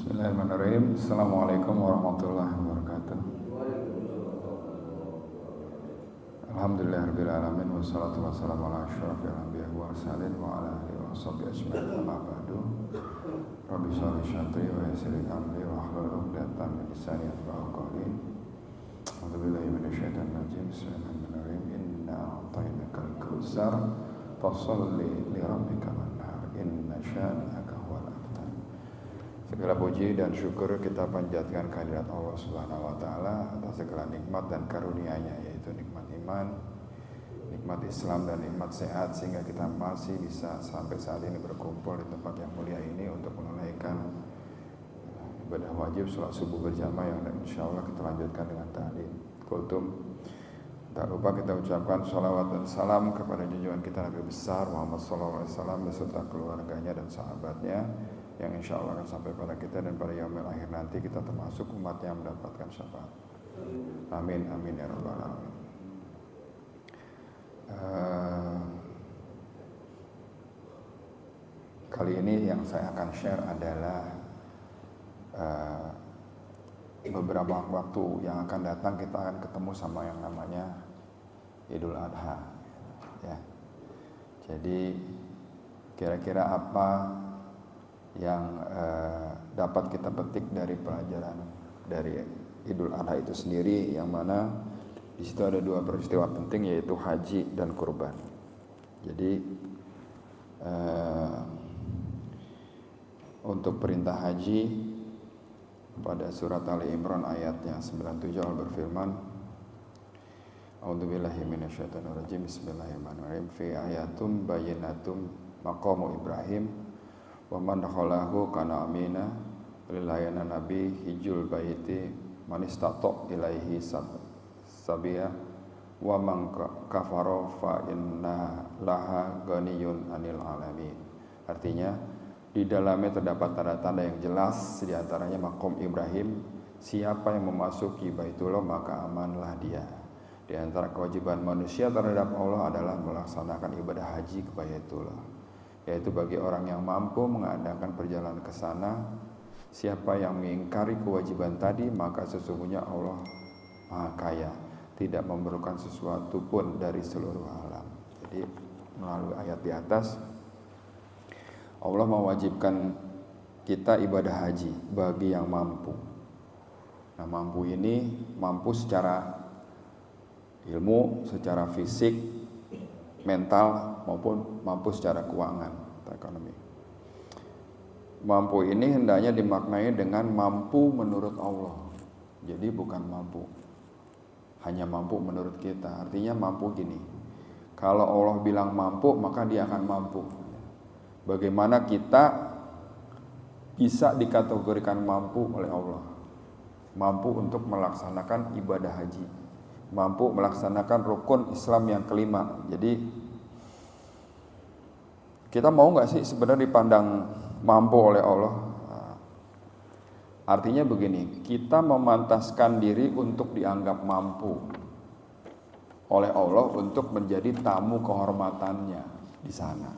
Bismillahirrahmanirrahim. Assalamualaikum warahmatullahi wabarakatuh. Alhamdulillahirabbil alamin wassalatu wassalamu ala asyrofil anbiya'i wal mursalin wa ala alihi washabbihi ajma'in. Amma ba'du. Rabbi shrah li sadri wa yassir li amri wahlul 'uqdatam min lisani yafqahu qawli. A'udzu billahi minasyaitonir rajim. Bismillahirrahmanirrahim. Inna a'tainakal kautsar fasholli li rabbika wanhar. Inna syani'aka huwal abtar. Segala puji dan syukur kita panjatkan kehadirat Allah Subhanahu wa taala atas segala nikmat dan karunia-Nya, yaitu nikmat iman, nikmat Islam dan nikmat sehat, sehingga kita masih bisa sampai saat ini berkumpul di tempat yang mulia ini untuk menunaikan ibadah wajib salat subuh berjamaah yang insyaallah kita lanjutkan dengan tahlil kultum. Tak lupa kita ucapkan sholawat dan salam kepada junjungan kita Nabi besar Muhammad SAW beserta keluarganya dan sahabatnya, yang insya Allah akan sampai pada kita dan pada yaumil akhir nanti kita termasuk umat yang mendapatkan syafaat. Amin amin ya rabbal alamin. Kali ini yang saya akan share adalah beberapa waktu yang akan datang kita akan ketemu sama yang namanya Idul Adha, ya. Jadi kira-kira apa yang dapat kita petik dari pelajaran dari Idul Adha itu sendiri, yang mana di situ ada dua peristiwa penting, yaitu haji dan kurban. Jadi untuk perintah haji pada surat Ali Imran ayat yang 97 Allah berfirman, A'udzubillahi minasyaitonirrajim. Bismillahirrahmanirrahim. Fi ayatum bayyinatum maqamu Ibrahim wa man dakhalahu kana amina lilayana nabi hijul baiti man istata ilaihi sabiya wa man kafara fa inna laha ghaniyun anil alamin. Artinya, di dalamnya terdapat tanda-tanda yang jelas, di antaranya maqam Ibrahim. Siapa yang memasuki Baitullah maka amanlah dia. Di antara kewajiban manusia terhadap Allah adalah melaksanakan ibadah haji ke Baitullah, yaitu bagi orang yang mampu mengadakan perjalanan ke sana. Siapa yang mengingkari kewajiban tadi, maka sesungguhnya Allah Maha Kaya, tidak memerlukan sesuatu pun dari seluruh alam. Jadi melalui ayat di atas, Allah mewajibkan kita ibadah haji bagi yang mampu. Nah, mampu ini mampu secara ilmu, secara fisik, mental, maupun mampu secara keuangan atau ekonomi. Mampu ini hendaknya dimaknai dengan mampu menurut Allah. Jadi bukan mampu hanya mampu menurut kita. Artinya mampu gini, kalau Allah bilang mampu, maka dia akan mampu. Bagaimana kita bisa dikategorikan mampu oleh Allah? Mampu untuk melaksanakan ibadah haji, mampu melaksanakan rukun Islam yang kelima. Jadi kita mau nggak sih sebenarnya dipandang mampu oleh Allah? Artinya begini, kita memantaskan diri untuk dianggap mampu oleh Allah untuk menjadi tamu kehormatannya di sana.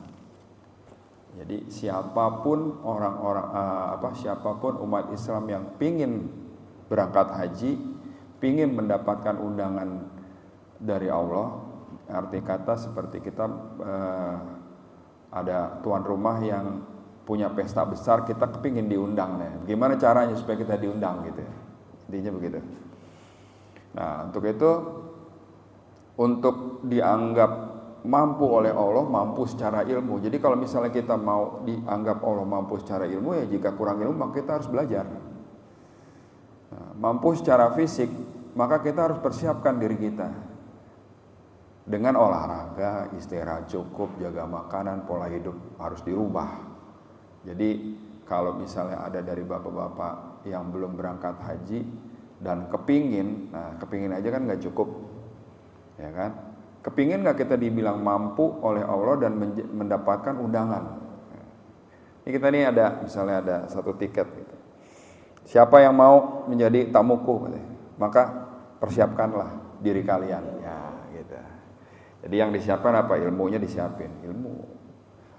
Jadi siapapun siapapun umat Islam yang pingin berangkat haji, pingin mendapatkan undangan dari Allah, arti kata seperti kita ada tuan rumah yang punya pesta besar, kita kepingin diundang, gimana caranya supaya kita diundang gitu ya, intinya begitu. Nah, untuk itu, untuk dianggap mampu oleh Allah, mampu secara ilmu. Jadi kalau misalnya kita mau dianggap Allah mampu secara ilmu, ya jika kurang ilmu maka kita harus belajar. Nah, mampu secara fisik, maka kita harus persiapkan diri kita dengan olahraga, istirahat cukup, jaga makanan, pola hidup harus dirubah. Jadi kalau misalnya ada dari bapak-bapak yang belum berangkat haji dan kepingin aja kan nggak cukup, ya kan? Kepingin nggak kita dibilang mampu oleh Allah dan mendapatkan undangan? Ini kita nih ada, misalnya ada satu tiket gitu. Siapa yang mau menjadi tamuku? Maka persiapkanlah diri kalian, ya gitu. Jadi yang disiapkan apa? Ilmunya disiapin, ilmu.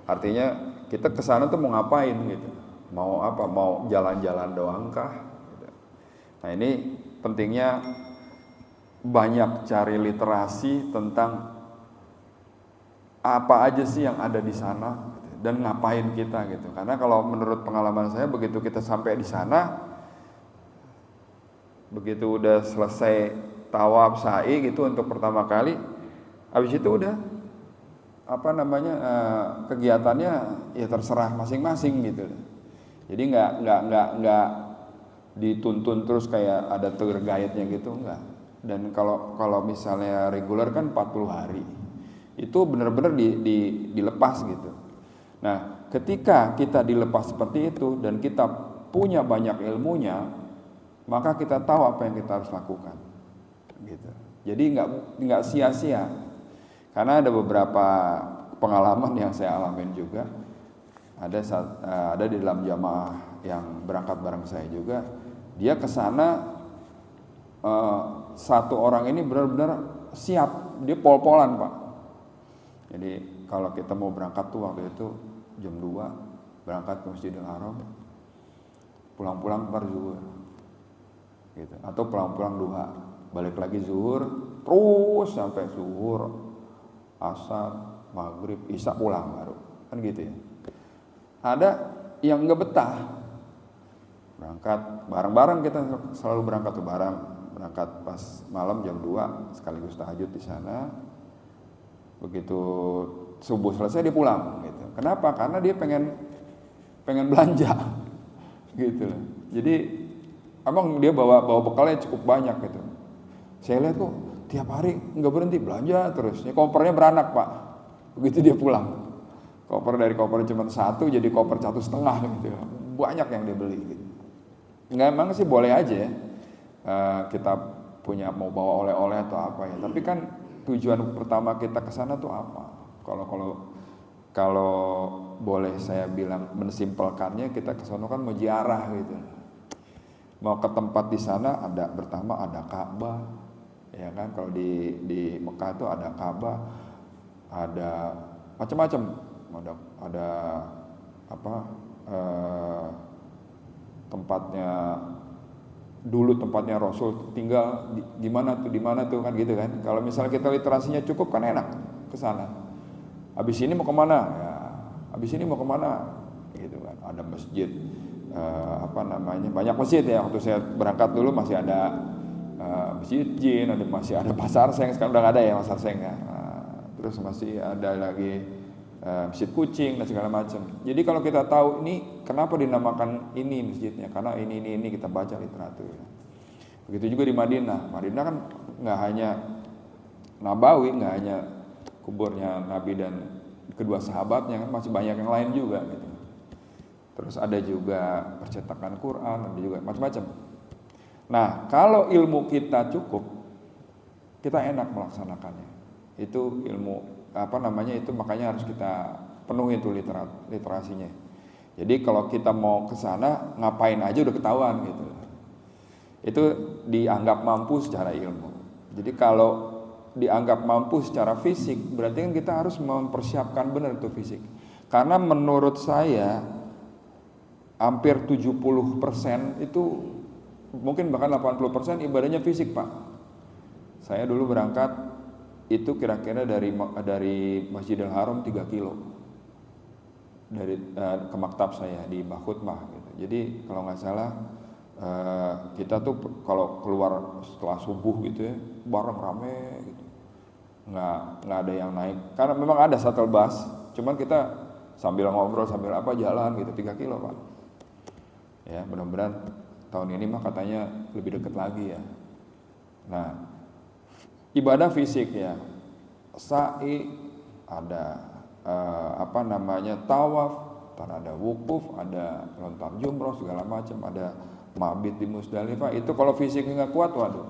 Artinya kita kesana tuh mau ngapain gitu? Mau apa? Mau jalan-jalan doang kah? Gitu. Nah ini pentingnya banyak cari literasi tentang apa aja sih yang ada di sana gitu, dan ngapain kita gitu. Karena kalau menurut pengalaman saya begitu kita sampai di sana, begitu udah selesai tawaf sa'i gitu untuk pertama kali, habis itu udah apa namanya kegiatannya ya terserah masing-masing gitu. Jadi nggak dituntun terus kayak ada tour guide-nya gitu, enggak. Dan kalau misalnya reguler kan 40 hari. Itu benar-benar dilepas gitu. Nah, ketika kita dilepas seperti itu dan kita punya banyak ilmunya, maka kita tahu apa yang kita harus lakukan. Gitu. Jadi nggak sia-sia. Karena ada beberapa pengalaman yang saya alamin juga. Ada di dalam jamaah yang berangkat bareng saya juga, dia ke sana satu orang ini benar-benar siap, dia pol-polan Pak. Jadi kalau kita mau berangkat tuh waktu itu jam 2 berangkat ke Masjidil Haram, pulang-pulang ntar zuhur gitu, atau pulang-pulang duha, balik lagi zuhur, terus sampai zuhur, asar, maghrib, isya pulang baru, kan gitu ya. Ada yang nggak betah, berangkat bareng-bareng, kita selalu berangkat tuh bareng, berangkat pas malam jam 2 sekaligus tahajud di sana. Begitu subuh selesai dia pulang gitu. Kenapa? Karena dia pengen belanja gitu. Jadi emang dia bawa bekalnya cukup banyak gitu. Saya lihat kok tiap hari nggak berhenti belanja terus. Ya, kopernya beranak Pak. Begitu dia pulang, dari koper cuma 1 jadi koper 1,5 gitu. Banyak yang dia beli gitu. Nggak, emang sih boleh aja ya. Kita punya mau bawa oleh-oleh atau apa ya. Tapi kan tujuan pertama kita ke sana tuh apa? Kalau boleh saya bilang mensimpelkannya, kita ke sana kan mau ziarah gitu. Mau ke tempat di sana pertama ada Ka'bah, ya kan? Kalau di Mekah itu ada Ka'bah, ada macam-macam, ada apa? Tempatnya Rasul tinggal di mana tuh kan gitu kan. Kalau misalnya kita literasinya cukup kan enak ke sana. Habis ini mau kemana? Ya, habis ini mau kemana? Gitu kan. Ada masjid banyak masjid ya. Waktu saya berangkat dulu masih ada Masjid Jin, masih ada Pasar Seng, sekarang udah nggak ada ya Pasar Seng ya. Terus masih ada lagi Masjid Kucing dan segala macam. Jadi kalau kita tahu ini kenapa dinamakan ini masjidnya, karena ini kita baca literatur. Begitu juga di Madinah. Madinah kan nggak hanya Nabawi, nggak hanya kuburnya Nabi dan kedua sahabatnya, kan masih banyak yang lain juga gitu. Terus ada juga percetakan Quran, ada juga macam-macam. Nah, kalau ilmu kita cukup, kita enak melaksanakannya. Itu ilmu itu makanya harus kita penuhi itu literasinya. Jadi kalau kita mau ke sana ngapain aja udah ketahuan gitu. Itu dianggap mampu secara ilmu. Jadi kalau dianggap mampu secara fisik, berarti kan kita harus mempersiapkan benar itu fisik. Karena menurut saya hampir 70% itu, mungkin bahkan 80% ibadahnya fisik Pak. Saya dulu berangkat itu kira-kira dari Masjidil Haram 3 kilo dari ke maktab saya di Bakhutmah gitu. Jadi kalau nggak salah kita tuh kalau keluar setelah subuh gitu ya bareng rame gitu, nggak ada yang naik karena memang ada shuttle bus, cuman kita sambil ngobrol sambil jalan gitu 3 kilo Pak. Ya mudah-mudahan tahun ini mah katanya lebih dekat lagi ya. Nah, ibadah fisik ya, sa'i, ada tawaf, ada wukuf, ada lontar jumroh segala macam, ada mabit di Musdalifah. Itu kalau fisiknya nggak kuat, waduh,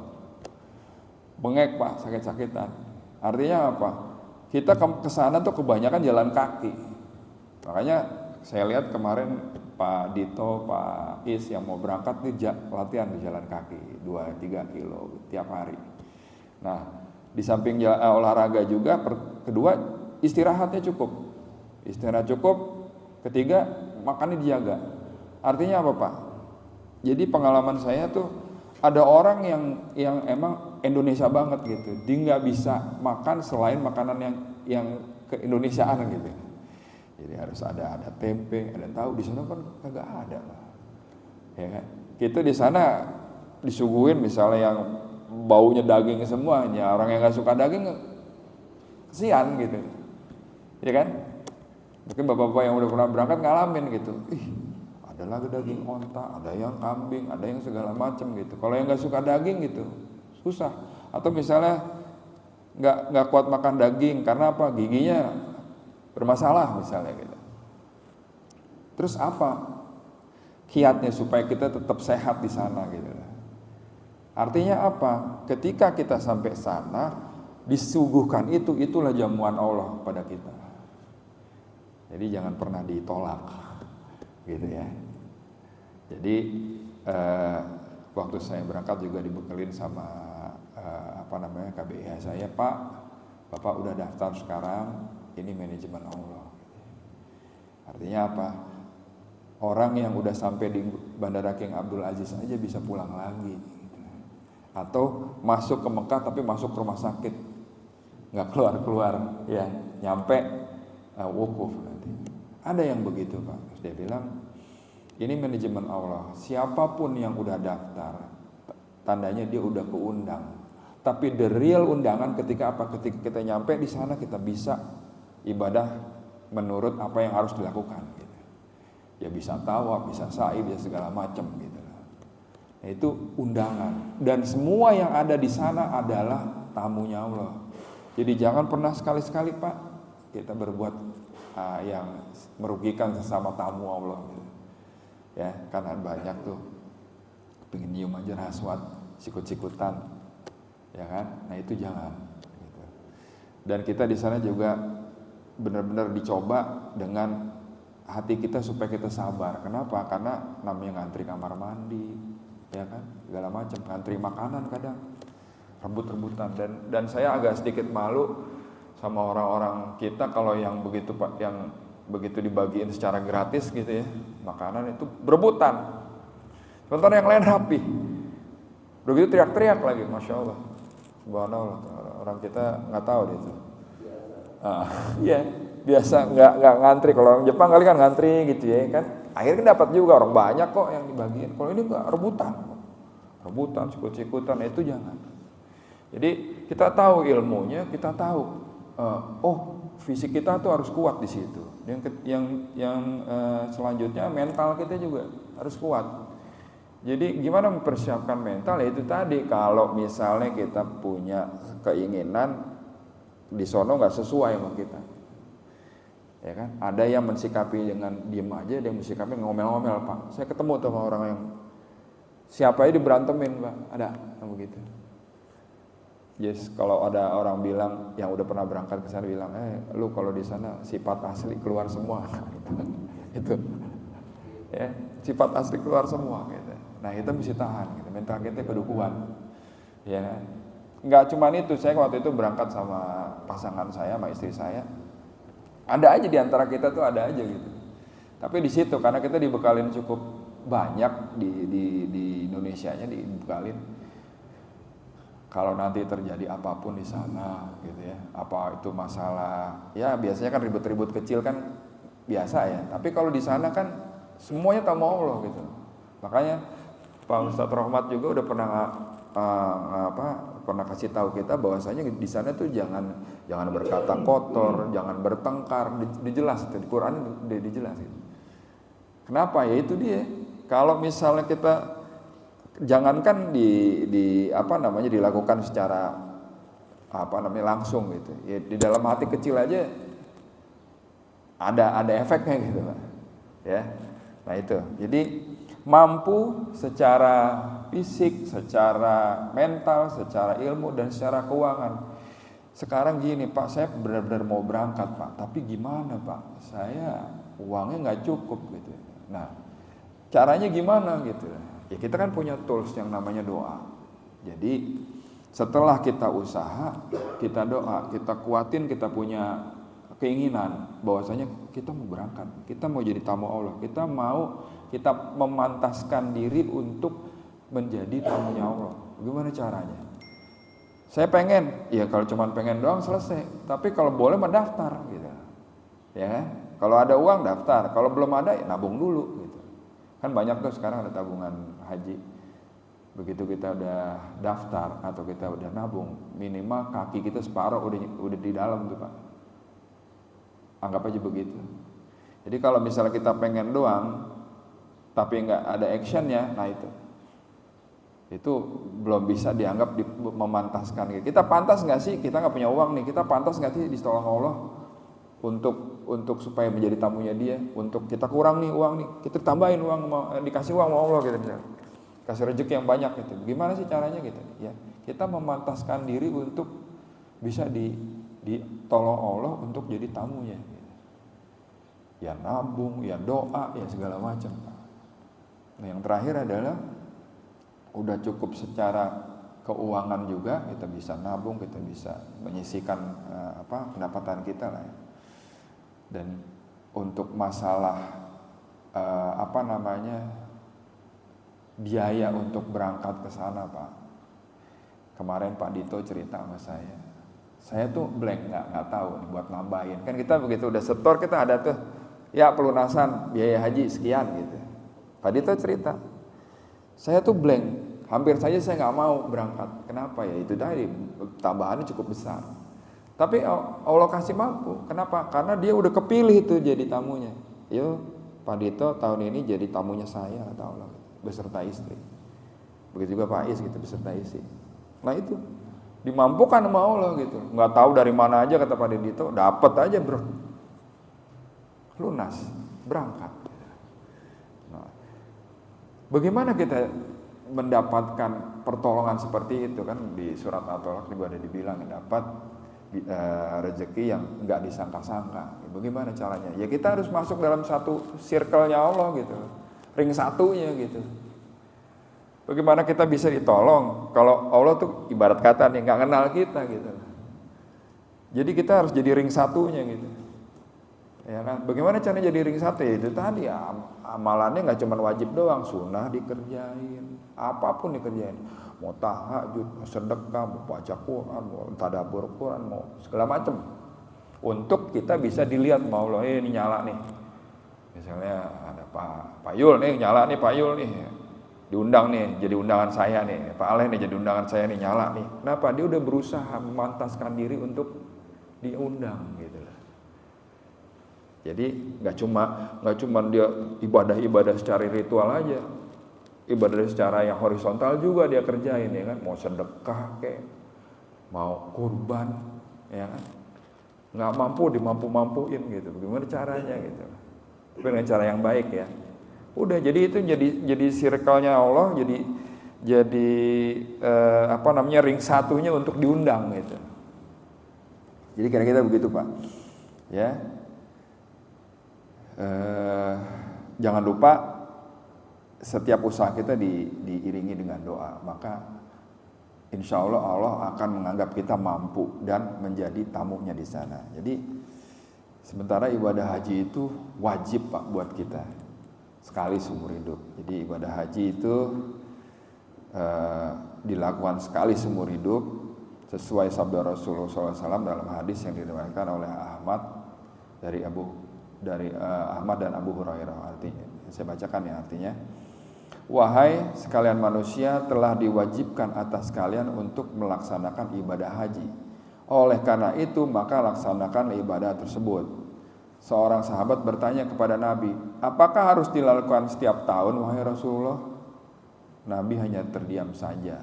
bengek Pak, sakit-sakitan. Artinya apa? Kita ke sana tuh kebanyakan jalan kaki. Makanya saya lihat kemarin Pak Dito, Pak Is yang mau berangkat nih latihan di jalan kaki 2-3 kilo tiap hari. Nah, di samping olahraga juga, kedua istirahatnya cukup. Istirahat cukup, ketiga makannya dijaga. Artinya apa Pak? Jadi pengalaman saya tuh ada orang yang emang Indonesia banget gitu, dia nggak bisa makan selain makanan yang ke-Indonesiaan gitu. Jadi harus ada tempe, ada tahu. Di sana kan kagak ada Pak. Ya kan? Kita di sana disuguhin misalnya yang baunya daging semuanya, orang yang nggak suka daging kesian gitu, ya kan? Mungkin bapak-bapak yang udah pernah berangkat ngalamin gitu, ada lagi daging onta, ada yang kambing, ada yang segala macam gitu. Kalau yang nggak suka daging gitu susah. Atau misalnya nggak kuat makan daging karena apa? Giginya bermasalah misalnya gitu. Terus apa kiatnya supaya kita tetap sehat di sana gitu? Artinya apa? Ketika kita sampai sana disuguhkan itulah jamuan Allah pada kita. Jadi jangan pernah ditolak, gitu ya. Jadi waktu saya berangkat juga dibekelin sama KBIH saya, Pak, Bapak udah daftar sekarang, ini manajemen Allah. Artinya apa? Orang yang udah sampai di Bandara King Abdul Aziz aja bisa pulang lagi, gitu. Atau masuk ke Mekah tapi masuk ke rumah sakit, nggak keluar, ya nyampe wukuf nanti. Ada yang begitu Pak. Terus dia bilang, ini manajemen Allah. Siapapun yang udah daftar, tandanya dia udah keundang. Tapi the real undangan ketika apa? Ketika kita nyampe di sana kita bisa ibadah menurut apa yang harus dilakukan. Gitu. Ya bisa tawaf, bisa sa'i, bisa segala macam gitu. Nah, itu undangan. Dan semua yang ada di sana adalah tamunya Allah. Jadi jangan pernah sekali-sekali Pak kita berbuat yang merugikan sesama tamu Allah gitu. Ya, karena banyak tuh pengen nyium aja raswat, sikut-sikutan, ya kan? Nah itu jangan. Gitu. Dan kita di sana juga benar-benar dicoba dengan hati kita supaya kita sabar. Kenapa? Karena namanya ngantri kamar mandi, ya kan? Segala macam, ngantri makanan kadang, rebut-rebutan. Dan saya agak sedikit malu sama orang-orang kita kalau yang begitu Pak, yang begitu dibagiin secara gratis gitu ya, makanan itu berebutan. Sementara yang lain rapi. Begitu teriak-teriak lagi, Masya Allah. Subhanallah, orang kita nggak tahu itu. Iya, biasa nggak ngantri. Kalau orang Jepang kali kan ngantri gitu ya kan. Akhirnya dapat juga orang banyak kok yang dibagiin. Kalau ini nggak rebutan, sikut-sikutan, itu jangan. Jadi kita tahu ilmunya, kita tahu. Fisik kita tuh harus kuat di situ. Yang selanjutnya mental kita juga harus kuat. Jadi gimana mempersiapkan mental? Ya itu tadi, kalau misalnya kita punya keinginan di sono nggak sesuai sama kita, ya kan? Ada yang mensikapi dengan diem aja, ada yang mensikapi ngomel-ngomel Pak. Saya ketemu tuh sama orang yang siapa aja diberantemin Pak, ada begitu. Yes, kalau ada orang bilang yang udah pernah berangkat ke sana bilang, lu kalau di sana sifat asli keluar semua, itu, ya sifat asli keluar semua, gitu. Nah kita mesti tahan, gitu. Mental kita kedukuhan, ya. Nggak cuma itu, saya waktu itu berangkat sama pasangan saya, sama istri saya, ada aja di antara kita tuh ada aja gitu. Tapi di situ karena kita dibekalin cukup banyak di Indonesianya dibekalin. Kalau nanti terjadi apapun di sana gitu ya, apa itu masalah, ya biasanya kan ribut-ribut kecil kan biasa ya. Tapi kalau di sana kan semuanya tamu Allah gitu. Makanya Pak Ustadz Rohmat juga udah pernah kasih tahu kita bahwasanya di sana tuh jangan berkata kotor, jangan bertengkar, dijelas itu di Quran dijelas gitu. Kenapa? Ya itu dia. Kalau misalnya kita jangankan dilakukan secara langsung gitu. Ya, di dalam hati kecil aja ada efeknya gitu Pak. Ya. Nah itu. Jadi mampu secara fisik, secara mental, secara ilmu dan secara keuangan. Sekarang gini Pak, saya benar-benar mau berangkat Pak, tapi gimana Pak? Saya uangnya nggak cukup gitu. Nah, caranya gimana gitu? Ya kita kan punya tools yang namanya doa. Jadi setelah kita usaha, kita doa, kita kuatin, kita punya keinginan bahwasanya kita mau berangkat, kita mau jadi tamu Allah, kita mau Kita memantaskan diri untuk menjadi tamunya Allah. Gimana caranya? Saya pengen, ya kalau cuma pengen doang selesai. Tapi kalau boleh mendaftar gitu. Ya, kalau ada uang daftar, kalau belum ada ya nabung dulu gitu. Kan banyak tuh sekarang ada tabungan haji. Begitu kita udah daftar atau kita udah nabung, minimal kaki kita separuh udah di dalam tuh Pak. Anggap aja begitu. Jadi kalau misalnya kita pengen doang, tapi nggak ada actionnya, nah itu belum bisa dianggap memantaskan. Kita pantas nggak sih? Kita nggak punya uang nih, kita pantas nggak sih ditolong Allah untuk supaya menjadi tamunya Dia? Untuk kita kurang nih uang nih, kita tambahin uang, dikasih uang sama Allah gitu misalnya. Kasih rezeki yang banyak gitu. Gimana sih caranya gitu? Ya, kita memantaskan diri untuk bisa ditolong Allah untuk jadi tamunya. Gitu. Ya nabung, ya doa, ya segala macam. Nah, yang terakhir adalah udah cukup secara keuangan juga, kita bisa nabung, kita bisa menyisihkan pendapatan kita lah ya. Dan untuk masalah biaya untuk berangkat ke sana Pak, kemarin Pak Dito cerita sama saya tuh blank, nggak tahu nih buat nambahin. Kan kita begitu udah setor kita ada tuh ya pelunasan biaya haji sekian gitu. Pak Dito cerita, saya tuh blank, hampir saja saya nggak mau berangkat. Kenapa ya? Itu tadi tambahannya cukup besar. Tapi Allah kasih mampu. Kenapa? Karena dia udah kepilih tuh jadi tamunya. Yo, Pak Dito tahun ini jadi tamunya saya, kata Allah, beserta istri. Begitu juga Pak Is gitu, beserta istri. Nah itu dimampukan sama Allah gitu. Nggak tahu dari mana aja kata Pak Dito, dapat aja lunas, berangkat. Nah, bagaimana kita mendapatkan pertolongan seperti itu? Kan di surat At-Tolak juga ada dibilang dapat rezeki yang nggak disangka-sangka. Bagaimana caranya? Ya kita harus masuk dalam satu circle-nya Allah gitu, ring satunya gitu. Bagaimana kita bisa ditolong kalau Allah tuh ibarat kata nih nggak kenal kita gitu. Jadi kita harus jadi ring satunya gitu. Ya kan? Bagaimana caranya jadi ring satu? Ya itu tadi amalannya nggak cuma wajib doang, sunnah dikerjain, apapun dikerjain. Mau tahajud, mau sedekah, mau baca Quran, mau tadabbur Quran, mau segala macam. Untuk kita bisa dilihat mau Allah ini nyala nih. Misalnya ada Pak Yul nih nyala nih, Pak Yul nih diundang nih jadi undangan saya nih, Pak Aleh nih jadi undangan saya nih nyala nih. Kenapa? Dia udah berusaha memantaskan diri untuk diundang gitu. Jadi nggak cuma dia ibadah secara ritual aja, ibadah secara yang horizontal juga dia kerjain ya kan, mau sedekah kayak mau kurban ya kan, nggak mampu dimampu-mampuin gitu. Bagaimana caranya gitu? Tapi dengan cara yang baik ya. Udah jadi itu jadi circle-nya Allah, jadi ring satunya untuk diundang gitu. Jadi kira-kira begitu Pak. Ya. Jangan lupa setiap usaha kita diiringi dengan doa, maka insya Allah akan menganggap kita mampu dan menjadi tamunya di sana. Jadi sementara ibadah haji itu wajib Pak buat kita sekali seumur hidup. Jadi ibadah haji itu dilakukan sekali seumur hidup sesuai sabda Rasulullah SAW dalam hadis yang diriwayatkan oleh Ahmad Ahmad dan Abu Hurairah. Artinya, saya bacakan ya artinya. Wahai sekalian manusia, telah diwajibkan atas kalian untuk melaksanakan ibadah haji. Oleh karena itu, maka laksanakan ibadah tersebut. Seorang sahabat bertanya kepada Nabi, apakah harus dilakukan setiap tahun, wahai Rasulullah? Nabi hanya terdiam saja.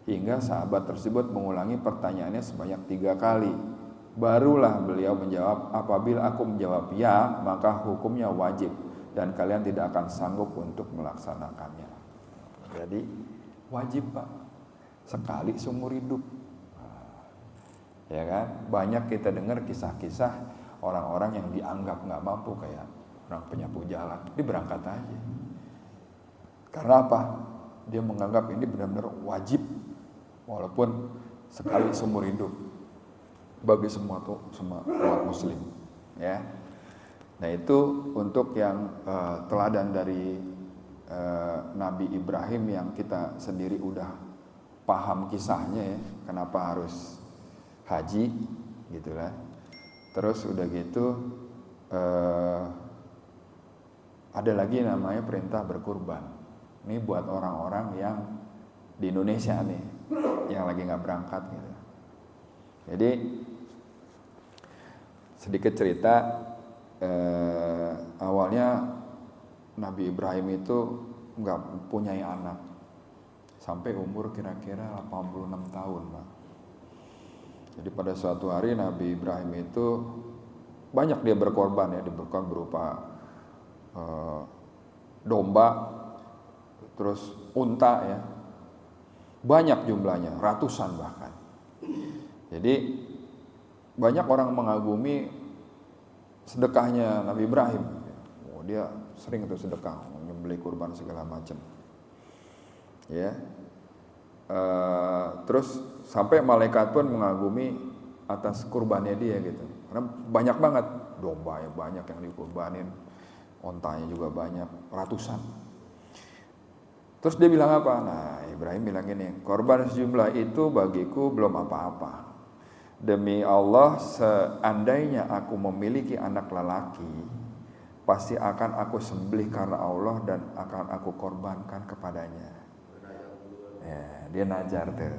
Hingga sahabat tersebut mengulangi pertanyaannya sebanyak 3 kali. Barulah beliau menjawab, apabila aku menjawab ya, maka hukumnya wajib dan kalian tidak akan sanggup untuk melaksanakannya. Jadi wajib Pak, sekali seumur hidup. Ya kan? Banyak kita dengar kisah-kisah orang-orang yang dianggap nggak mampu kayak orang penyapu jalan, dia berangkat aja. Karena apa? Dia menganggap ini benar-benar wajib, walaupun sekali seumur hidup bagi semua umat muslim. Ya. Nah itu untuk yang teladan dari Nabi Ibrahim yang kita sendiri udah paham kisahnya ya, kenapa harus haji gitu lah. Terus udah gitu ada lagi namanya perintah berkurban. Ini buat orang-orang yang di Indonesia nih, yang lagi nggak berangkat gitu. Jadi sedikit cerita, awalnya Nabi Ibrahim itu nggak punya anak sampai umur kira-kira 86 tahun, Pak. Jadi pada suatu hari Nabi Ibrahim itu banyak dia berkorban ya, berkorban berupa domba, terus unta ya, banyak jumlahnya, ratusan bahkan. Jadi banyak orang mengagumi sedekahnya Nabi Ibrahim. Oh, dia sering itu sedekah, membeli kurban segala macam. Ya, terus sampai malaikat pun mengagumi atas kurbannya dia gitu. Karena banyak banget, domba ya banyak yang dikurbanin, ontanya juga banyak, ratusan. Terus dia bilang apa? Nah, Ibrahim bilang gini, korban sejumlah itu bagiku belum apa-apa. Demi Allah, seandainya aku memiliki anak lelaki, pasti akan aku sembelih karena Allah dan akan aku korbankan kepadanya. Ya, dia najar tuh.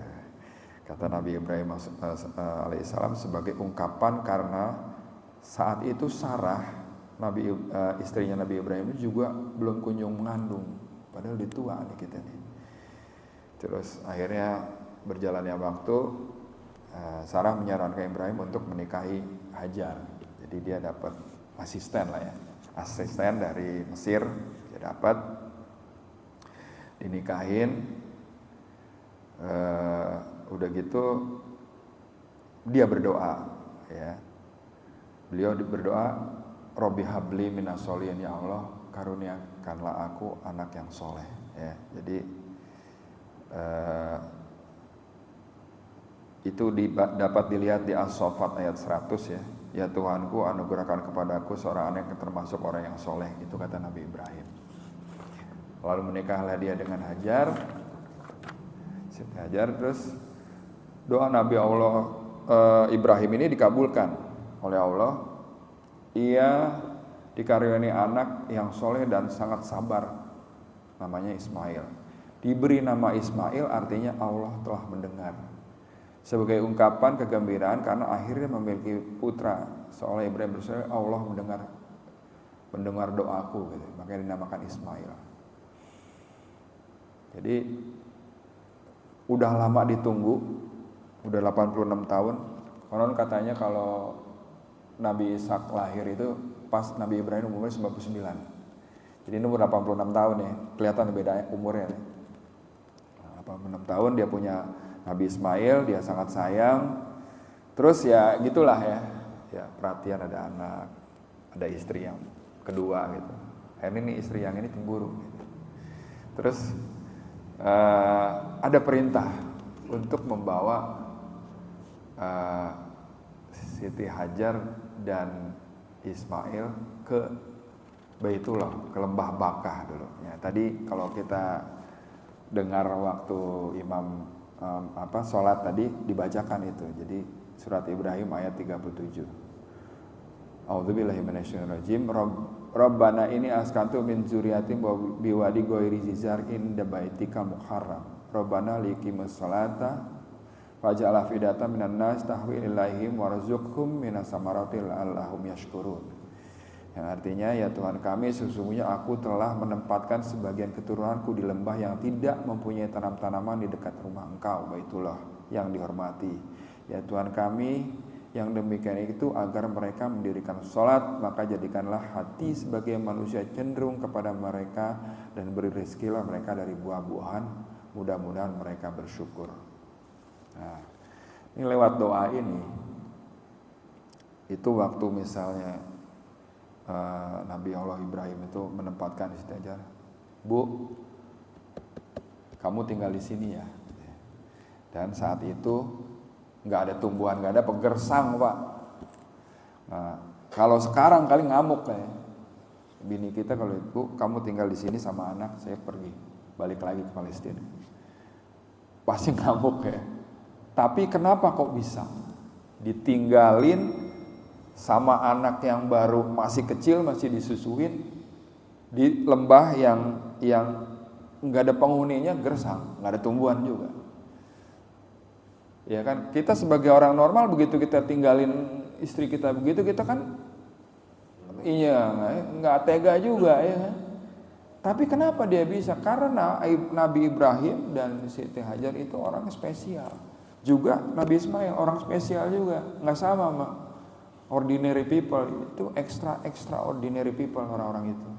Kata Nabi Ibrahim alaihissalam sebagai ungkapan karena saat itu Sarah, istrinya Nabi Ibrahim juga belum kunjung mengandung. Padahal dia tua nih kita nih. Terus akhirnya berjalannya waktu, Sarah menyarankan Ibrahim untuk menikahi Hajar. Jadi dia dapat asisten lah ya, asisten dari Mesir. Dia dapat dinikahin. Udah gitu dia berdoa ya. Beliau berdoa, Robbi habli minas solihin, ya Allah karuniakanlah aku anak yang soleh ya. Jadi itu dapat dilihat di As-Saffat ayat 100 ya. Ya Tuhanku, anugerahkan kepadaku seorang anak yang termasuk orang yang soleh. Itu kata Nabi Ibrahim. Lalu menikahlah dia dengan Hajar. Terus doa Nabi Allah Ibrahim ini dikabulkan oleh Allah. Ia dikaruniai anak yang soleh dan sangat sabar, namanya Ismail. Diberi nama Ismail artinya Allah telah mendengar, sebagai ungkapan kegembiraan karena akhirnya memiliki putra. Seolah Ibrahim berkata, Allah mendengar doaku gitu. Makanya dinamakan Ismail. Jadi udah lama ditunggu, udah 86 tahun. Konon katanya kalau Nabi Ishak lahir itu pas Nabi Ibrahim umurnya 99. Jadi ini umur 86 tahun ya, kelihatan beda umurnya. 86 tahun dia punya Nabi Ismail, dia sangat sayang. Terus ya gitulah ya, perhatian, ada anak, ada istri yang kedua gitu. Akhirnya ini istri yang ini cemburu gitu. Terus ada perintah untuk membawa Siti Hajar dan Ismail ke Baitullah, ke Lembah Bakah dulu. Ya, tadi kalau kita dengar waktu imam sholat tadi dibacakan itu. Jadi surat Ibrahim ayat 37. A'udzubillahi minasyaitonirrajim. Rabbana ini askantu min dzurriyyatin biwadi ghairi zizar inda baitika muharram. Rabbana liqimus sholata faj'al afidatan minan nas tahwi ilaihim warzuqhum minas samarati la'allahum yashkurun. Yang artinya, ya Tuhan kami, sesungguhnya aku telah menempatkan sebagian keturunanku di lembah yang tidak mempunyai tanam-tanaman di dekat rumah Engkau, Baitullah yang dihormati. Ya Tuhan kami, yang demikian itu agar mereka mendirikan sholat, maka jadikanlah hati sebagai manusia cenderung kepada mereka dan beri rezekilah mereka dari buah-buahan, mudah-mudahan mereka bersyukur. Nah, ini lewat doa ini, itu waktu misalnya Nabi Allah Ibrahim itu menempatkan Siti Hajar, Bu, kamu tinggal di sini ya. Dan saat itu nggak ada tumbuhan, nggak ada pegersang, Pak. Nah, Kalau sekarang kali ngamuk kayak bini kita, kalau ibu kamu tinggal di sini sama anak, saya pergi balik lagi ke Palestina, pasti ngamuk ya. Tapi kenapa kok bisa ditinggalin sama anak yang baru masih kecil, masih disusuin di lembah yang nggak ada penghuninya, gersang, nggak ada tumbuhan juga. Ya kan, kita sebagai orang normal begitu kita tinggalin istri kita begitu, kita kan iya nggak tega juga ya. Tapi kenapa dia bisa? Karena Nabi Ibrahim dan Siti Hajar itu orang spesial. Juga Nabi Ismail orang spesial juga, nggak sama sama ordinary people. Itu extraordinary people orang-orang itu.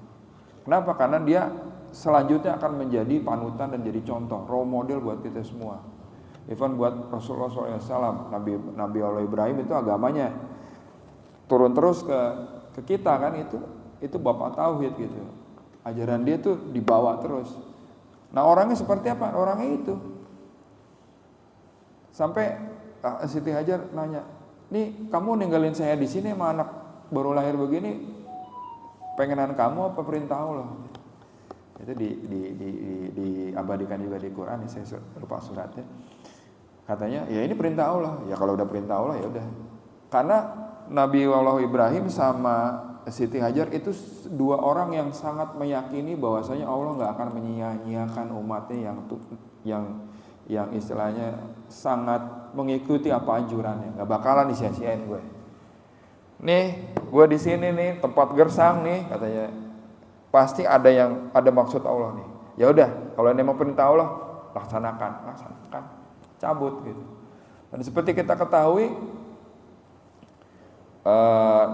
Kenapa? Karena dia selanjutnya akan menjadi panutan dan jadi contoh, role model buat kita semua. Even buat Rasulullah SAW, Nabi Allah Ibrahim itu agamanya turun terus ke kita kan, itu bapak tauhid gitu. Ajaran dia tuh dibawa terus. Nah orangnya seperti apa? Orangnya itu. Sampai Siti Hajar nanya, nih kamu ninggalin saya di sini sama anak baru lahir begini, pengenan kamu apa perintah Allah? Itu diabadikan juga di Quran, saya lupa suratnya. Katanya, ya ini perintah Allah. Ya kalau udah perintah Allah ya udah. Karena Nabi Allah Ibrahim sama Siti Hajar itu dua orang yang sangat meyakini bahwasanya Allah nggak akan menyia-nyiakan umatnya yang istilahnya sangat mengikuti apa anjurannya. Nggak bakalan disia-siain gue. Nih, gue di sini nih tempat gersang nih katanya. Pasti ada maksud Allah nih. Ya udah, kalau ini memang perintah Allah, laksanakan. Cabut gitu. Dan seperti kita ketahui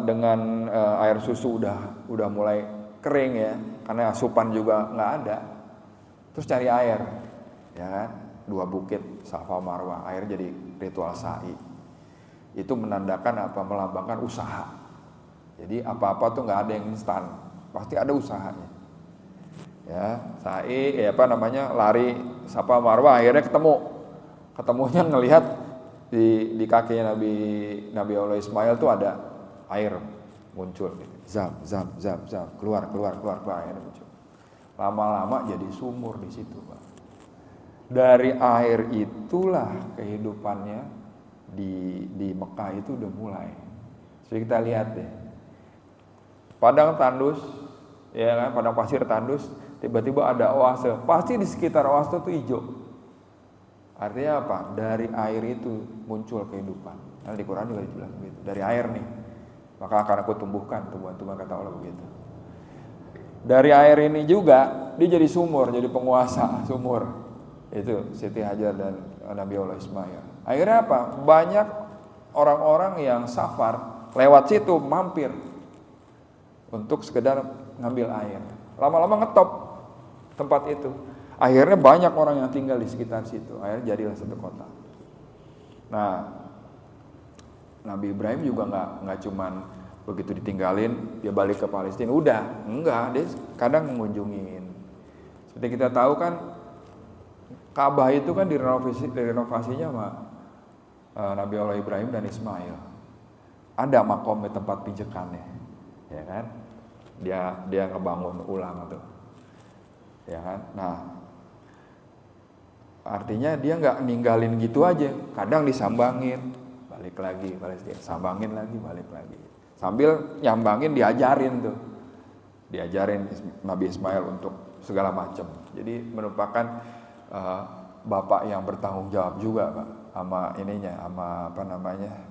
dengan air susu udah mulai kering ya, karena asupan juga nggak ada. Terus cari air, ya kan? 2 bukit Safa Marwah, air jadi ritual sa'i. Itu menandakan apa? Melambangkan usaha. Jadi apa-apa tuh nggak ada yang instan, pasti ada usahanya. Ya, sa'i, lari Safa Marwah, akhirnya ketemunya ngelihat di kakinya Nabi Allah Ismail tuh ada air muncul gitu. Zam keluar airnya muncul. Lama-lama jadi sumur di situ, Pak. Dari air itulah kehidupannya di Mekah itu udah mulai. Jadi kita lihat deh. Padang tandus, ya kan, padang pasir tandus, tiba-tiba ada oase. Pasti di sekitar oase itu hijau. Artinya apa? Dari air itu muncul kehidupan. Nah, di Quran juga dibilang begitu. Dari air nih, maka akan aku tumbuhkan tumbuhan-tumbuhan, kata Allah begitu. Dari air ini juga dia jadi sumur, jadi penguasa sumur. Itu Siti Hajar dan Nabi Allah Ismail. Akhirnya apa? Banyak orang-orang yang safar lewat situ mampir untuk sekedar ngambil air. Lama-lama ngetop tempat itu. Akhirnya banyak orang yang tinggal di sekitar situ. Akhirnya jadilah satu kota. Nah, Nabi Ibrahim juga nggak cuman begitu ditinggalin dia balik ke Palestina. Udah, enggak. Dia kadang mengunjungin. Seperti kita tahu kan, Ka'bah itu kan direnovasinya sama Nabi Allah Ibrahim dan Ismail. Ada makomnya, tempat pijekannya, ya kan? Dia ngebangun ulang tuh, ya kan? Nah, artinya dia nggak ninggalin gitu aja. Kadang disambangin, balik lagi Palestina, sambangin lagi, balik lagi. Sambil nyambangin diajarin Nabi Ismail untuk segala macam. Jadi merupakan bapak yang bertanggung jawab juga, Pak, sama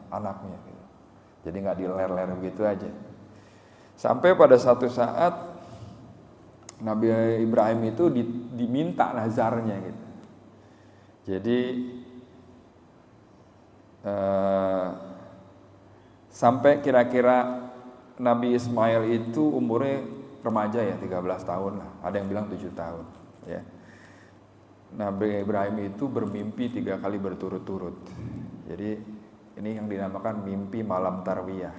anaknya. Gitu. Jadi nggak diler-ler begitu aja. Sampai pada satu saat Nabi Ibrahim itu diminta nazarnya gitu. Jadi sampai kira-kira Nabi Ismail itu umurnya remaja ya, 13 tahun lah. Ada yang bilang 7 tahun ya. Nabi Ibrahim itu bermimpi 3 kali berturut-turut. Jadi ini yang dinamakan mimpi malam tarwiyah.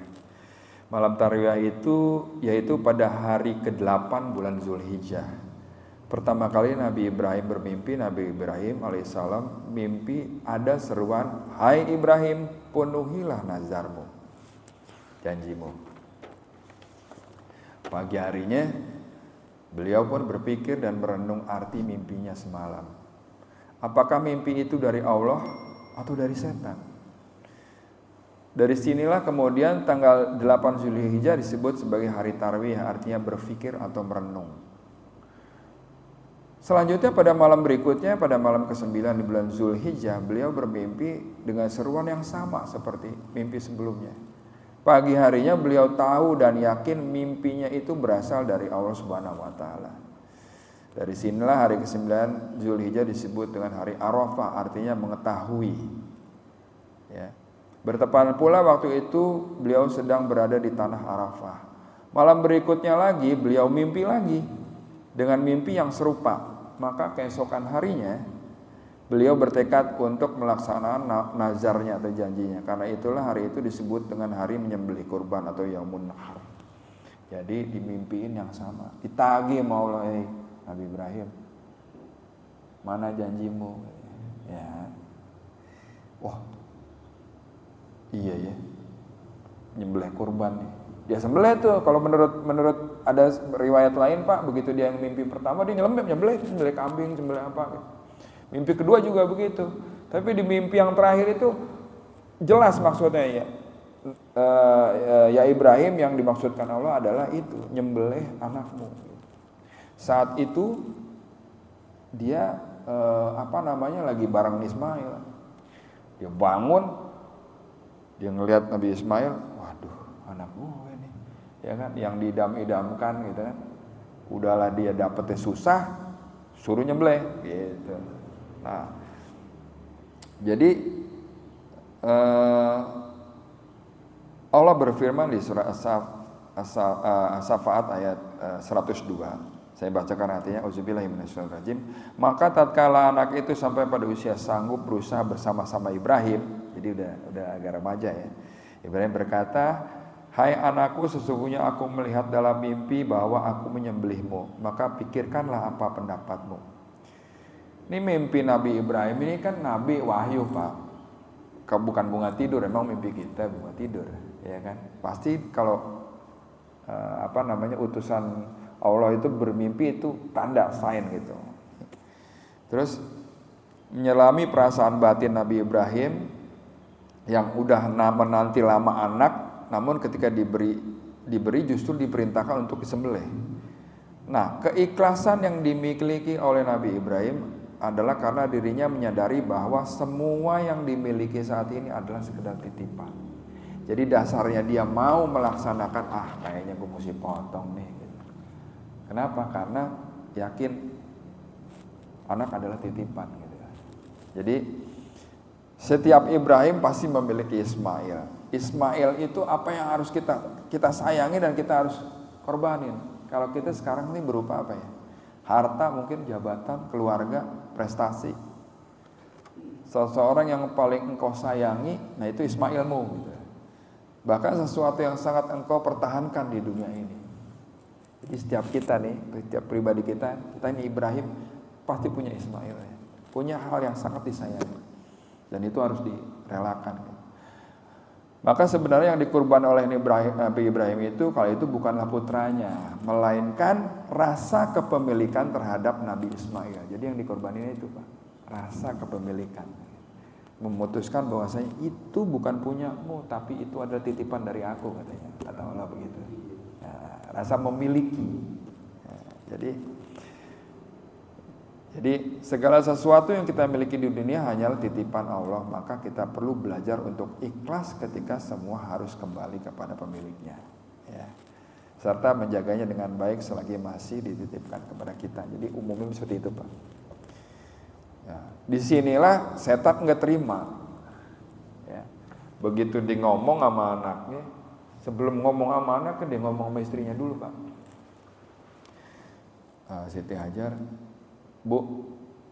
Malam tarwiyah itu yaitu pada hari ke-8 bulan Zulhijjah. Pertama kali Nabi Ibrahim bermimpi, Nabi Ibrahim alaihissalam mimpi ada seruan, "Hai Ibrahim, penuhilah nazarmu, janjimu." Pagi harinya beliau pun berpikir dan merenung arti mimpinya semalam. Apakah mimpi itu dari Allah atau dari setan? Dari sinilah kemudian tanggal 8 Zulhijjah disebut sebagai hari tarwiyah, artinya berpikir atau merenung. Selanjutnya pada malam berikutnya, pada malam ke-9 di bulan Zulhijjah, beliau bermimpi dengan seruan yang sama seperti mimpi sebelumnya. Pagi harinya beliau tahu dan yakin mimpinya itu berasal dari Allah Subhanahu wa taala. Dari sinilah hari ke-9 Zulhijjah disebut dengan hari Arafah, artinya mengetahui. Ya. Bertepatan pula waktu itu beliau sedang berada di tanah Arafah. Malam berikutnya lagi beliau mimpi lagi dengan mimpi yang serupa. Maka keesokan harinya beliau bertekad untuk melaksanakan nazarnya atau janjinya. Karena itulah hari itu disebut dengan hari menyembelih kurban atau Yaumun Nahar. Jadi dimimpiin yang sama. Ditagih sama Allah, Nabi Ibrahim, mana janjimu? Ya. Wah, iya ya, nyembelih kurban nih. Dia sembelih tuh. Kalau menurut ada riwayat lain Pak, begitu dia yang mimpi pertama dia nyembelih kambing, nyembelih apa gitu. Mimpi kedua juga begitu. Tapi di mimpi yang terakhir itu jelas maksudnya ya. Ya Ibrahim, yang dimaksudkan Allah adalah itu, nyembelih anakmu. Saat itu dia lagi bareng Ismail. Dia bangun, dia ngelihat Nabi Ismail, waduh, anak gue nih, ya kan, yang diidam-idamkan gitu kan. Udahlah dia dapetnya susah, suruh nyembelih gitu. Nah, jadi Allah berfirman di surah As-Saffat ayat 102. Saya bacakan artinya, auzubillahi minasyaitonirrajim. Maka tatkala anak itu sampai pada usia sanggup berusaha bersama-sama Ibrahim, jadi udah agak remaja ya. Ibrahim berkata, "Hai anakku, sesungguhnya aku melihat dalam mimpi bahwa aku menyembelihmu, maka pikirkanlah apa pendapatmu." Ini mimpi Nabi Ibrahim ini kan Nabi wahyu Pak. Bukan bunga tidur, emang mimpi kita bunga tidur, ya kan? Pasti kalau utusan Allah itu bermimpi itu tanda, sign gitu. Terus menyelami perasaan batin Nabi Ibrahim yang udah menanti lama anak, namun ketika diberi justru diperintahkan untuk disembelih. Nah, keikhlasan yang dimiliki oleh Nabi Ibrahim adalah karena dirinya menyadari bahwa semua yang dimiliki saat ini adalah sekedar titipan. Jadi dasarnya dia mau melaksanakan, kayaknya gue mesti potong nih. Kenapa? Karena yakin anak adalah titipan gitu. Jadi setiap Ibrahim pasti memiliki Ismail. Ismail itu apa yang harus kita sayangi dan kita harus korbanin. Kalau kita sekarang ini berupa apa ya? Harta, mungkin jabatan, keluarga, prestasi. Seseorang yang paling engkau sayangi, nah itu Ismailmu gitu. Bahkan sesuatu yang sangat engkau pertahankan di dunia ini. Jadi setiap kita nih, setiap pribadi kita ini Ibrahim pasti punya Ismail ya. Punya hal yang sangat disayangin. Dan itu harus direlakan. Maka sebenarnya yang dikurban oleh Nabi Ibrahim itu, kalau itu bukanlah putranya, melainkan rasa kepemilikan terhadap Nabi Ismail. Jadi yang dikorbanin itu Pak, rasa kepemilikan. Memutuskan bahwasanya itu bukan punyamu, tapi itu adalah titipan dari aku, katanya. Kata Allah begitu. Rasa memiliki. Jadi segala sesuatu yang kita miliki di dunia hanyalah titipan Allah. Maka kita perlu belajar untuk ikhlas ketika semua harus kembali kepada pemiliknya ya. Serta menjaganya dengan baik selagi masih dititipkan kepada kita. Jadi umumnya seperti itu Pak ya. Disinilah setan nggak terima ya. Begitu dia ngomong sama anaknya, sebelum ngomong sama anaknya, dia ngomong sama istrinya dulu Pak. Siti Hajar, Bu,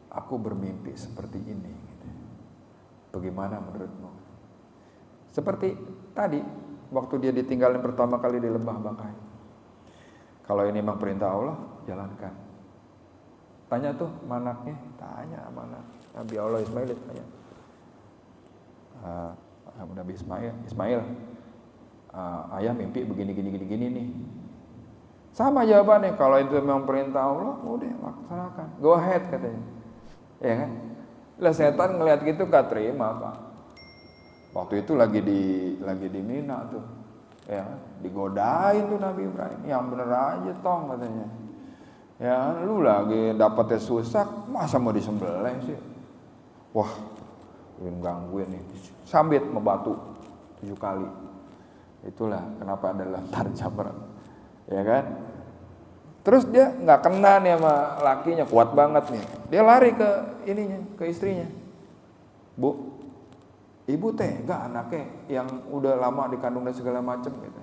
aku bermimpi seperti ini. Bagaimana menurutmu? Seperti tadi, waktu dia ditinggalin pertama kali di lembah Bakai. Kalau ini memang perintah Allah, jalankan. Tanya tuh manaknya, tanya mana Nabi Allah Ismail, tanya. Nabi Ismail, ayah mimpi begini nih. Sama jawabannya, kalau itu memang perintah Allah, udah laksanakan, go ahead katanya, ya kan? Lah setan ngelihat gitu gak terima Pak. Waktu itu lagi di Mina tuh, ya kan? Digodain tuh Nabi Ibrahim, yang bener aja tong katanya, ya lu lagi dapetnya susah, masa mau disembelih sih? Wah, gangguin nih, sambit sama batu 7 kali. Itulah kenapa ada lontar jabrak, ya kan? Terus dia nggak kena nih sama lakinya, kuat banget nih. Dia lari ke ininya, ke istrinya. Bu, ibu tega anaknya yang udah lama dikandung dan segala macem gitu.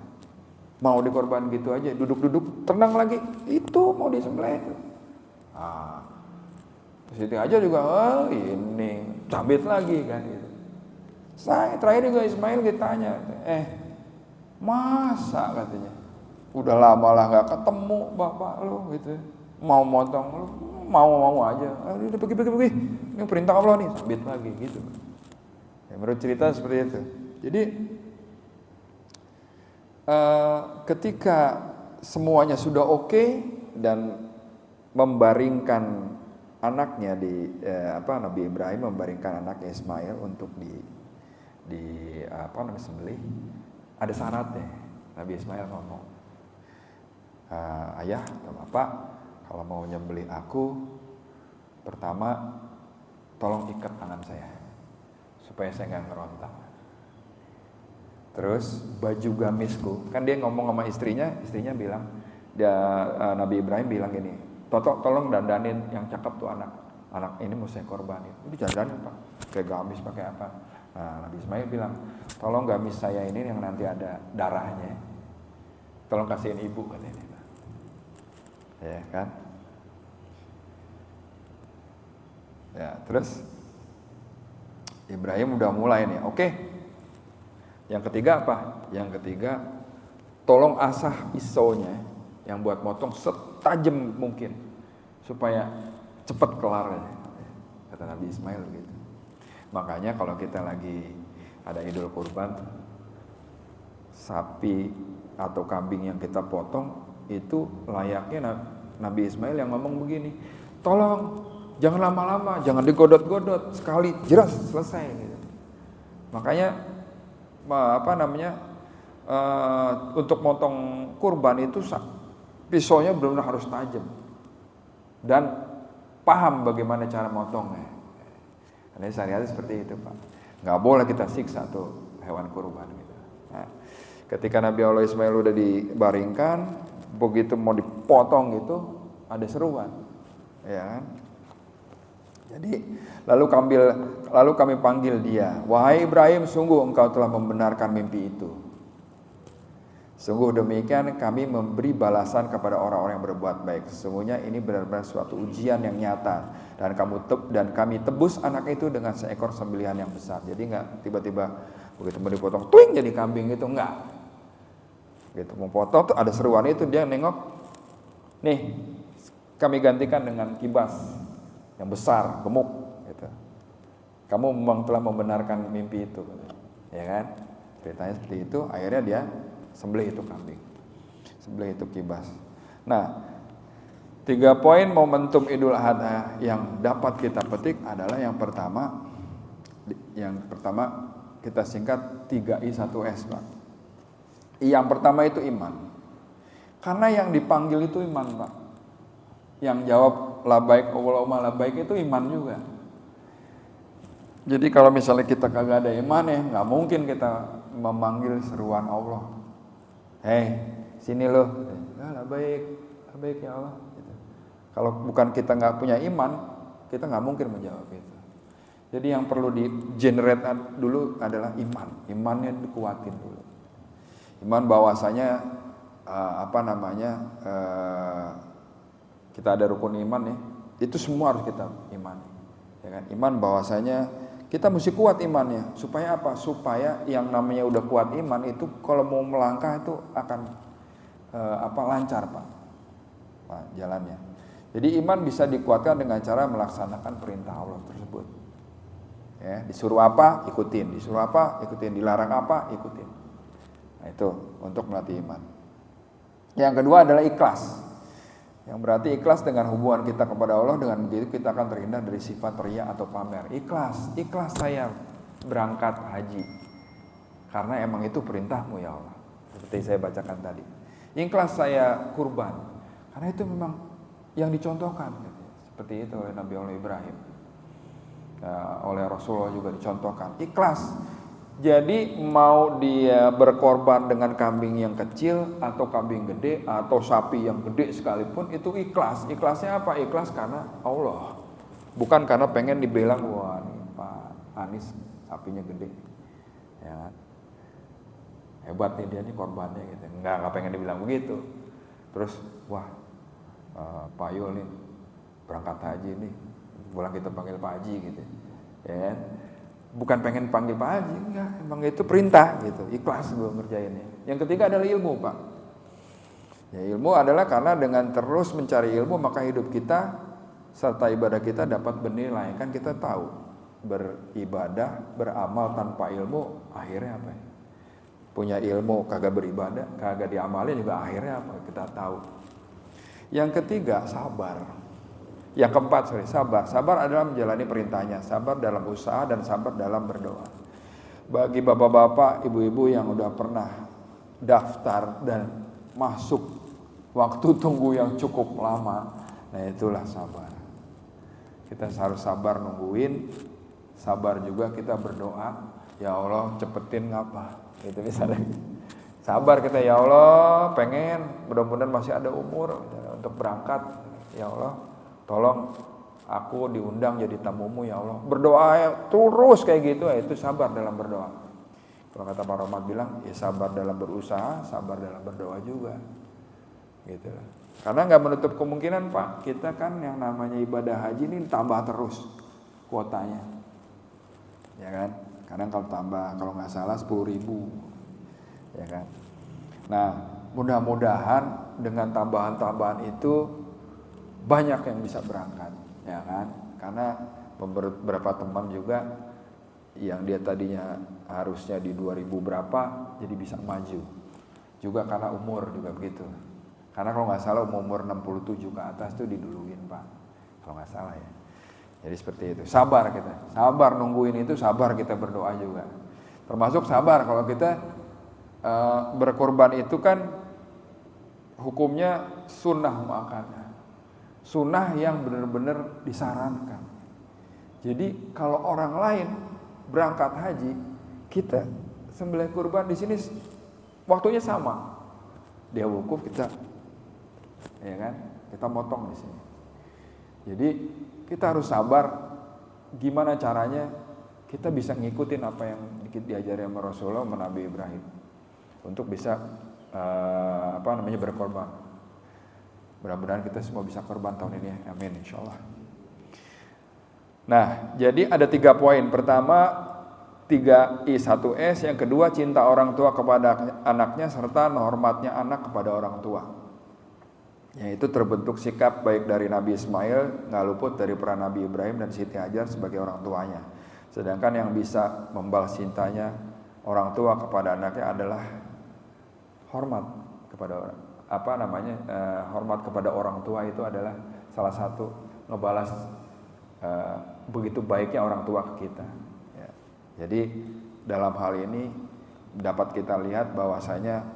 Mau dikorban gitu aja, duduk-duduk tenang lagi, itu mau disembelih itu. Ah, Siti aja juga, oh ini cabit lagi kan gitu. Saya terakhir juga Ismail ditanya, masa katanya, udah lama lah nggak ketemu bapak lu gitu, mau motong lu, mau aja, udah pergi, ini perintah Allah nih, sabit lagi gitu. Ya, menurut cerita seperti itu. Jadi ketika semuanya sudah oke dan membaringkan anaknya Nabi Ibrahim membaringkan anaknya Ismail untuk sembelih, ada syaratnya. Nabi Ismail ngomong, ayah atau bapak, kalau mau nyembelih aku, pertama tolong ikat tangan saya supaya saya nggak ngerontak. Terus baju gamisku, kan dia ngomong sama istrinya bilang, Nabi Ibrahim bilang gini, tolong dandanin yang cakep tuh anak ini mau saya korbanin. Udah dandanin Pak, kayak gamis pakai apa? Nah, Nabi Ismail bilang, tolong gamis saya ini yang nanti ada darahnya, tolong kasihin ibu katanya. Ya kan? Ya, terus Ibrahim udah mulai nih. Oke. Yang ketiga apa? Yang ketiga, tolong asah pisaunya yang buat motong setajam mungkin supaya cepat kelar, kata Nabi Ismail gitu. Makanya kalau kita lagi ada Idul Kurban, sapi atau kambing yang kita potong itu layaknya Nabi Ismail yang ngomong begini, tolong jangan lama-lama, jangan digodot-godot, sekali jelas selesai gitu. Makanya untuk motong kurban itu pisaunya benar-benar harus tajam dan paham bagaimana cara motongnya. Karena syariat seperti itu Pak, nggak boleh kita siksa tuh hewan kurban gitu. Nah, ketika Nabi Allah Ismail udah dibaringkan, begitu mau dipotong gitu ada seruan, ya kan? Jadi lalu kami panggil dia, wahai Ibrahim, sungguh engkau telah membenarkan mimpi itu. Sungguh demikian kami memberi balasan kepada orang-orang yang berbuat baik. Sesungguhnya ini benar-benar suatu ujian yang nyata dan kami tebus anak itu dengan seekor sembelihan yang besar. Jadi enggak tiba-tiba begitu mau dipotong, twing jadi kambing gitu, enggak. Gitu mau potong tuh ada seruan itu, dia nengok, nih kami gantikan dengan kibas yang besar, gemuk gitu. Kamu memang telah membenarkan mimpi itu, ya kan? Ceritanya seperti itu, akhirnya dia sembelih itu kambing, sembelih itu kibas. Nah, 3 poin momentum Idul Adha yang dapat kita petik adalah yang pertama kita singkat 3I1S Pak. Yang pertama itu iman. Karena yang dipanggil itu iman Pak. Yang jawab labaik Allahumma labaik itu iman juga. Jadi kalau misalnya kita kagak ada iman ya, nggak mungkin kita memanggil seruan Allah. Hei, sini loh, labaik ya Allah. Gitu. Kalau bukan kita nggak punya iman, kita nggak mungkin menjawab itu. Jadi yang perlu di generate dulu adalah iman. Imannya dikuatin dulu. Iman bahwasanya kita ada rukun iman ya. Itu semua harus kita imani. Ya kan? Iman bahwasanya kita mesti kuat imannya. Supaya apa? Supaya yang namanya udah kuat iman itu kalau mau melangkah itu akan lancar Pak jalannya. Jadi iman bisa dikuatkan dengan cara melaksanakan perintah Allah tersebut. Ya, disuruh apa? Ikutin. Disuruh apa? Ikutin. Dilarang apa? Ikutin. Nah, itu untuk melatih iman. Yang kedua adalah ikhlas. Yang berarti ikhlas dengan hubungan kita kepada Allah, dengan begitu kita akan terhindar dari sifat riya atau pamer. Ikhlas saya berangkat haji karena emang itu perintahmu ya Allah. Seperti saya bacakan tadi. Ikhlas saya kurban karena itu memang yang dicontohkan. Seperti itu oleh Nabi Allah Ibrahim. Oleh Rasulullah juga dicontohkan. Ikhlas. Jadi mau dia berkorban dengan kambing yang kecil atau kambing gede atau sapi yang gede sekalipun itu ikhlas. Ikhlasnya apa? Ikhlas karena Allah. Bukan karena pengen dibilang wah nih Pak Anies sapinya gede. Ya. Hebat nih dia nih korbannya gitu. Enggak pengen dibilang begitu. Terus wah Pak Yul nih berangkat haji nih. Pulang kita panggil Pak Haji gitu. Ya. Bukan pengen panggil Pak Haji, enggak, emang itu perintah gitu, ikhlas gue ngerjainnya. Yang ketiga adalah ilmu, Pak. Ya, ilmu adalah karena dengan terus mencari ilmu maka hidup kita serta ibadah kita dapat bernilai. Kan kita tahu beribadah, beramal tanpa ilmu akhirnya apa ya? Punya ilmu kagak beribadah, kagak diamalin juga akhirnya apa? Kita tahu. Yang ketiga sabar. Yang keempat, sabar. Sabar adalah menjalani perintahnya. Sabar dalam usaha dan sabar dalam berdoa. Bagi bapak-bapak, ibu-ibu yang udah pernah daftar dan masuk waktu tunggu yang cukup lama, nah itulah sabar. Kita harus sabar nungguin, sabar juga kita berdoa, ya Allah cepetin ngapa, gitu misalnya. Sabar kita, ya Allah pengen, mudah-mudahan masih ada umur untuk berangkat, ya Allah. Tolong aku diundang jadi tamumu ya Allah. Berdoa ya, terus kayak gitu ya, itu sabar dalam berdoa. Kalau kata Pak Rahmat bilang, ya sabar dalam berusaha, sabar dalam berdoa juga. Gitu. Karena nggak menutup kemungkinan Pak, kita kan yang namanya ibadah haji ini tambah terus kuotanya. Ya kan? Kadang kalau tambah, kalau nggak salah 10.000. Ya kan? Nah, mudah-mudahan dengan tambahan-tambahan itu banyak yang bisa berangkat, ya kan? Karena beberapa teman juga yang dia tadinya harusnya di 2000 berapa jadi bisa maju. Juga karena umur juga begitu. Karena kalau nggak salah umur 67 ke atas tuh diduluin Pak. Kalau nggak salah ya. Jadi seperti itu. Sabar kita. Sabar nungguin itu, sabar kita berdoa juga. Termasuk sabar kalau kita berkorban itu kan hukumnya sunnah muakkadah. Sunnah yang benar-benar disarankan. Jadi kalau orang lain berangkat haji, kita sembelih kurban di sini waktunya sama. Dia wukuf, kita, ya kan? Kita motong di sini. Jadi kita harus sabar. Gimana caranya kita bisa ngikutin apa yang diajari sama Rasulullah, sama Nabi Ibrahim, untuk bisa berkorban. Mudah-mudahan kita semua bisa korban tahun ini ya. Amin insyaallah. Nah, jadi ada 3 poin. Pertama 3I 1S, yang kedua cinta orang tua kepada anaknya serta hormatnya anak kepada orang tua. Yaitu terbentuk sikap baik dari Nabi Ismail, nggak luput dari peran Nabi Ibrahim dan Siti Hajar sebagai orang tuanya. Sedangkan yang bisa membalas cintanya orang tua kepada anaknya adalah hormat kepada orang. Hormat kepada orang tua itu adalah salah satu ngebalas begitu baiknya orang tua ke kita. Ya. Jadi dalam hal ini dapat kita lihat bahwasanya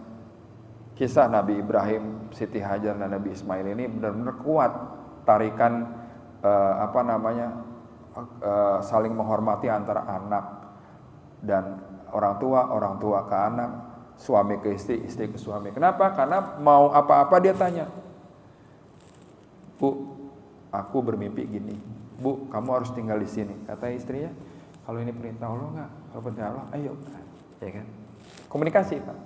kisah Nabi Ibrahim, Siti Hajar dan Nabi Ismail ini benar-benar kuat tarikan saling menghormati antara anak dan orang tua ke anak, suami ke istri, istri ke suami. Kenapa? Karena mau apa-apa dia tanya. Bu, aku bermimpi gini. Bu, kamu harus tinggal di sini. Kata istrinya, kalau ini perintah Allah enggak? Kalau perintah Allah, ayo. Ya kan? Komunikasi, Pak.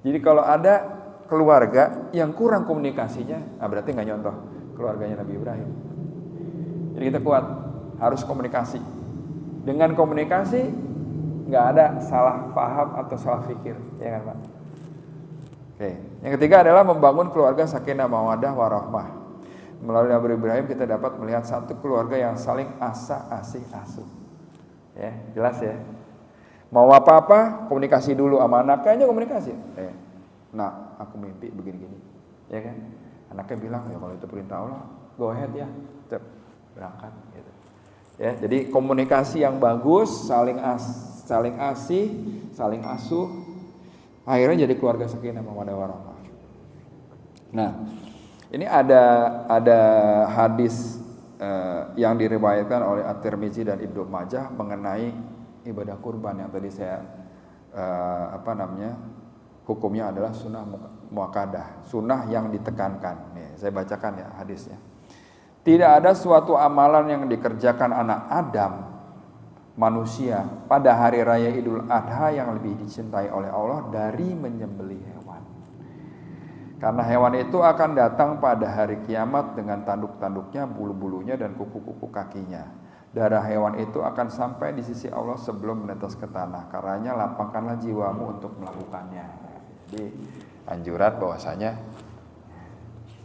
Jadi kalau ada keluarga yang kurang komunikasinya, berarti nggak nyontoh keluarganya Nabi Ibrahim. Jadi kita kuat, harus komunikasi. Dengan komunikasi nggak ada salah paham atau salah pikir, ya kan Pak? Oke. Yang ketiga adalah membangun keluarga sakinah mawaddah warahmah. Melalui Nabi Ibrahim kita dapat melihat satu keluarga yang saling asih asuh. Ya, jelas ya. Mau apa-apa komunikasi dulu sama anak, kayaknya komunikasi. Nah, aku mimpi begini-gini, ya kan? Anaknya bilang, ya kalau itu perintah Allah, go ahead ya, cep, berangkat gitu. Ya, jadi komunikasi yang bagus, saling asih, saling asuh, akhirnya jadi keluarga sakinah mawaddah warahmah. Nah, ini ada hadis yang diriwayatkan oleh At-Tirmizi dan Ibnu Majah mengenai ibadah kurban yang tadi saya hukumnya adalah sunnah muakkadah, sunnah yang ditekankan. Nih, saya bacakan ya hadisnya. Tidak ada suatu amalan yang dikerjakan anak Adam, manusia, pada hari raya Idul Adha yang lebih dicintai oleh Allah dari menyembelih hewan. Karena hewan itu akan datang pada hari kiamat dengan tanduk-tanduknya, bulu-bulunya, dan kuku-kuku kakinya. Darah hewan itu akan sampai di sisi Allah sebelum menetes ke tanah. Karenanya lapangkanlah jiwamu untuk melakukannya. Jadi anjuran bahwasanya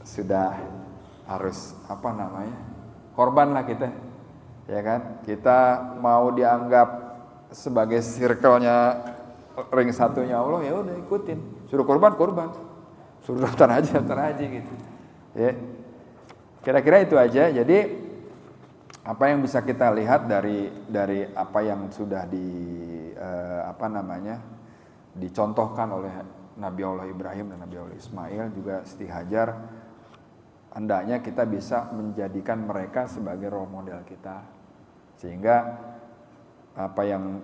sudah harus korban lah kita, ya kan? Kita mau dianggap sebagai circle-nya ring satunya Allah, ya udah ikutin. Suruh korban, suruh daftar haji gitu. Ya, kira-kira itu aja. Jadi apa yang bisa kita lihat dari apa yang sudah dicontohkan oleh Nabi Allah Ibrahim dan Nabi Allah Ismail, juga Siti Hajar, hendaknya kita bisa menjadikan mereka sebagai role model kita, sehingga apa yang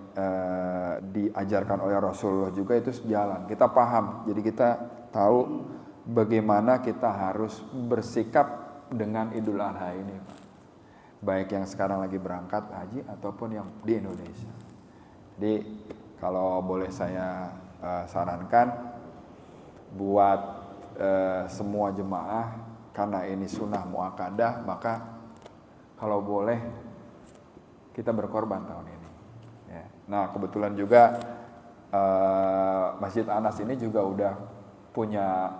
diajarkan oleh Rasulullah juga itu sejalan. Kita paham, jadi kita tahu bagaimana kita harus bersikap dengan Idul Adha ini, baik yang sekarang lagi berangkat haji ataupun yang di Indonesia. Jadi kalau boleh saya sarankan buat semua jemaah, karena ini sunnah muakkadah, maka kalau boleh kita berkorban tahun ini. Ya. Nah, kebetulan juga Masjid Anas ini juga udah punya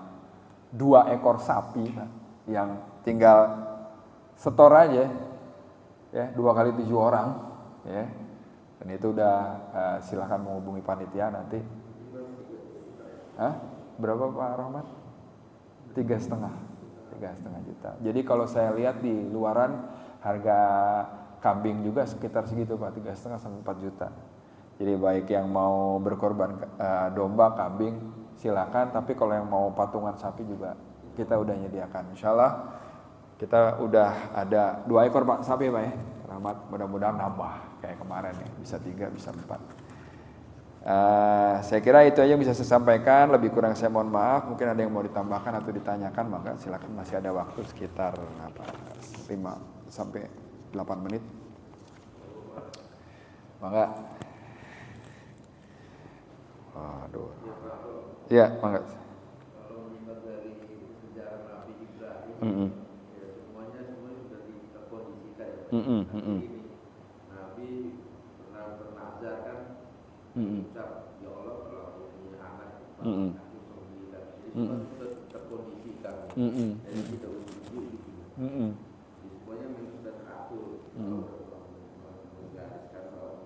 2 ekor sapi yang tinggal setor aja, ya 2 kali 7 orang, ya. Dan itu udah silakan menghubungi panitia nanti. Berapa Pak Rahmat? 3,5 juta. Jadi kalau saya lihat di luaran harga kambing juga sekitar segitu Pak, 3,5 sampai 4 juta. Jadi baik yang mau berkorban domba, kambing silakan, tapi kalau yang mau patungan sapi juga kita udah nyediakan. Insyaallah kita udah ada 2 ekor Pak sapi Pak ya. Rahmat, mudah-mudahan nambah kayak kemarin ya, bisa 3 bisa 4. Saya kira itu aja yang bisa saya sampaikan. Lebih kurang saya mohon maaf. Mungkin ada yang mau ditambahkan atau ditanyakan, maka silakan, masih ada waktu sekitar 5 sampai 8 menit. Maka waduh. Ya, mangga. Kalau melihat dari sejarah Nabi Ibrahim, semuanya sudah dikondisikan. Nabi pernah bernazar kan, ucap, ya Allah kalau aku punya anak, aku sembilan. Jadi sudah terkondisikan. Jadi tidak ujuk-ujuk gitu. Jadi semuanya memang sudah teratur. Menggariskan bahwa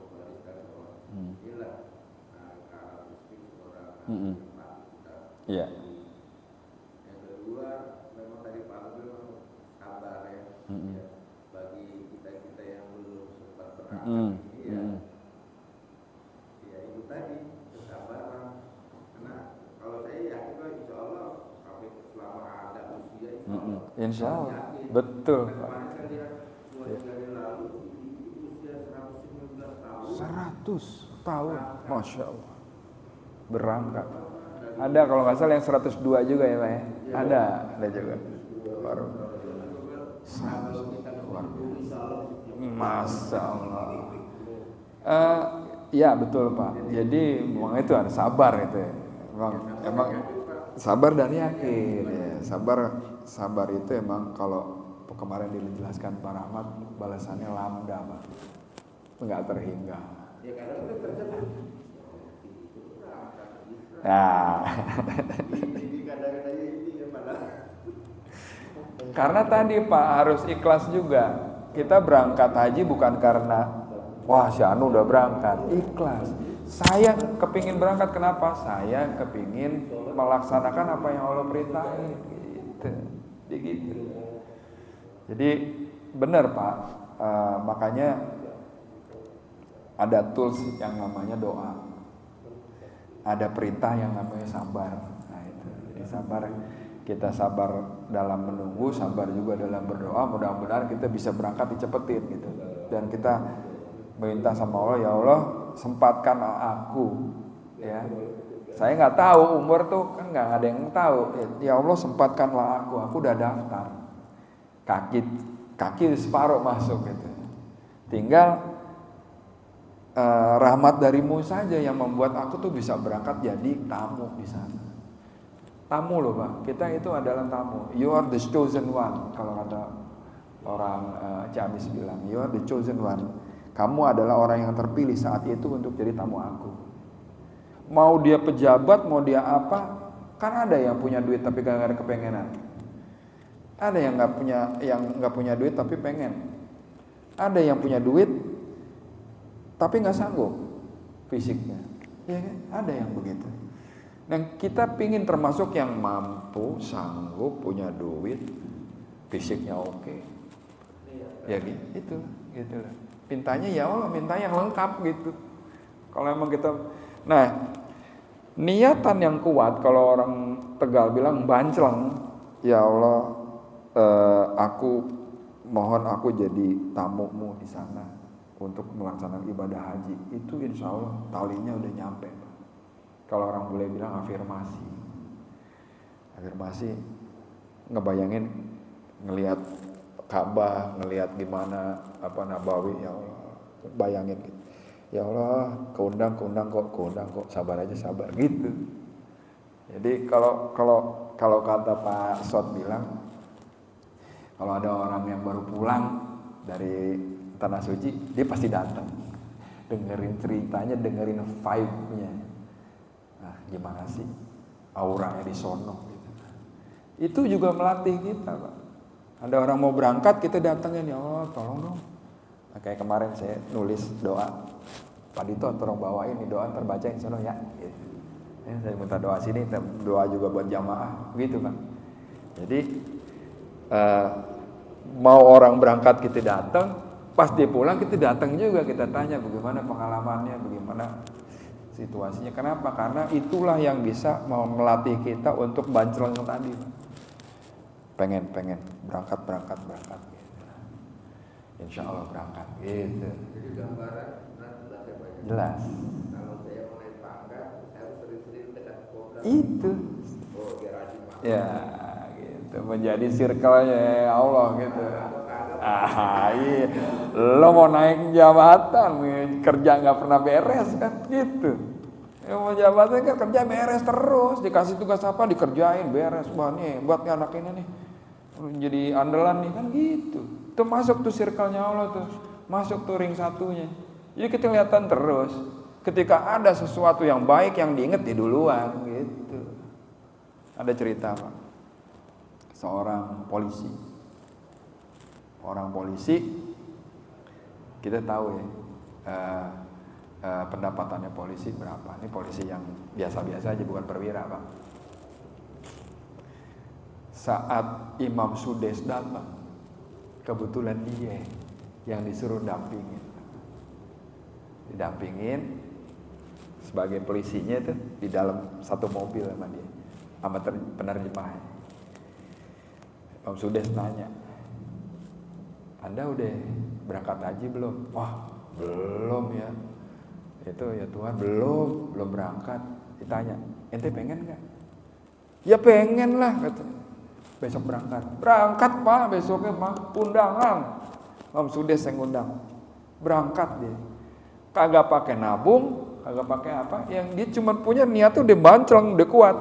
inilah karakteristik orang. Iya. Yang kedua, memang tadi Pak Lutfi memang sabar ya. Bagi kita yang belum sempat berangkat ini ya itu tadi kesabaran. Karena kalau saya yakin lah insya Allah sampai selama ada usia insya Allah. Betul. Kemarin saya lihat 2 hari lalu usia 119 tahun. 100 tahun, Masya Allah. Berangkat. Ada kalau nggak salah yang 102 juga ya Pak ya? Ada juga. Baru. Masya Allah. Ya betul Pak. Jadi memang itu ada sabar itu ya. Emang sabar dan yakin ya. Sabar itu emang kalau kemarin dijelaskan Pak Rahmat, balasannya lambda Pak. Enggak terhingga. Ya karena itu terjadi. Karena tadi Pak harus ikhlas juga. Kita berangkat haji bukan karena wah si Anu udah berangkat, ikhlas. Saya kepingin berangkat, kenapa? Saya kepingin melaksanakan apa yang Allah perintahin. Gitu. Begitu. Jadi benar Pak, makanya ada tools yang namanya doa, ada perintah yang namanya sabar. Nah itu, jadi sabar, kita sabar dalam menunggu, sabar juga dalam berdoa. Mudah-mudahan kita bisa berangkat dicepetin gitu. Dan kita minta sama Allah, ya Allah sempatkan aku, ya. Saya nggak tahu umur tuh kan nggak ada yang tahu. Ya Allah sempatkanlah aku udah daftar. Kaki separuh masuk gitu. Tinggal rahmat darimu saja yang membuat aku tuh bisa berangkat jadi tamu di sana. Tamu loh Pak, kita itu adalah tamu. You are the chosen one. Kalau kata orang Ciamis bilang, you are the chosen one. Kamu adalah orang yang terpilih saat itu untuk jadi tamu aku. Mau dia pejabat, mau dia apa, kan ada yang punya duit tapi gak ada kepengenan. Ada yang nggak punya duit tapi pengen. Ada yang punya duit tapi nggak sanggup fisiknya, ya kan? Ada yang begitu. Dan kita pingin termasuk yang mampu, sanggup, punya duit, fisiknya oke. Ya gitu, lah. Mintanya ya Allah, minta yang lengkap gitu. Kalau emang kita, nah niatan yang kuat, kalau orang Tegal bilang bancleng, ya Allah, aku mohon aku jadi tamumu di sana untuk melaksanakan ibadah haji. Itu insya Allah talinya udah nyampe. Kalau orang boleh bilang afirmasi ngebayangin, ngelihat Ka'bah, ngelihat gimana Nabawi, ya Allah bayangin gitu. Ya Allah keundang kok, sabar aja gitu. Jadi kalau kata Pak Sot bilang, kalau ada orang yang baru pulang dari Tanah Suci, dia pasti datang, dengerin ceritanya, dengerin vibe-nya. Nah, gimana sih auranya di sono gitu. Itu juga melatih kita, Pak. Ada orang mau berangkat, kita datangin, ya Allah tolong dong. Nah, kayak kemarin saya nulis doa, Pak Dito tolong bawain nih doa terbaca di sono ya. Gitu. Saya minta doa sini, doa juga buat jamaah, gitu Pak. Jadi mau orang berangkat kita datang, pas dia pulang kita datang juga, kita tanya bagaimana pengalamannya, bagaimana situasinya. Kenapa? Karena itulah yang bisa melatih kita untuk bancleng tadi. Pengen berangkat gitu. Insya Allah berangkat gitu. Jadi gambaran jelas ya Pak. Jelas. Kalau saya mau naik tangga, saya harus sering-sering dekat program. Itu. Oh, biar rajin Pak. Ya, gitu. Menjadi circle-nya Allah gitu. Iya. Lo mau naik jabatan, kerja nggak pernah beres kan gitu. Ya, mau jabatan kan kerja beres terus, dikasih tugas apa dikerjain beres. Wah nih buat anak ini nih jadi andalan nih kan gitu. Itu masuk tuh circle-nya Allah tuh, masuk tuh ring satunya. Jadi kita kelihatan terus. Ketika ada sesuatu yang baik yang diinget di duluan gitu. Ada cerita Pak, seorang polisi. Orang polisi, kita tahu ya pendapatannya polisi berapa. Ini polisi yang biasa-biasa aja, bukan perwira Pak. Saat Imam Sudes datang, kebetulan dia yang disuruh didampingin sebagai polisinya itu di dalam satu mobil sama dia, sama penerjemahnya. Imam Sudes nanya, Anda udah berangkat haji belum? Wah belum ya. Itu ya Tuhan belum berangkat. Ditanya, ente pengen gak? Ya pengen lah katanya. Besok berangkat Pak, besoknya Pak, undangan Imam Sudes yang undang. Berangkat dia, kagak pakai nabung, kagak pakai apa, yang dia cuma punya niat tuh, dia bancleng, dia kuat.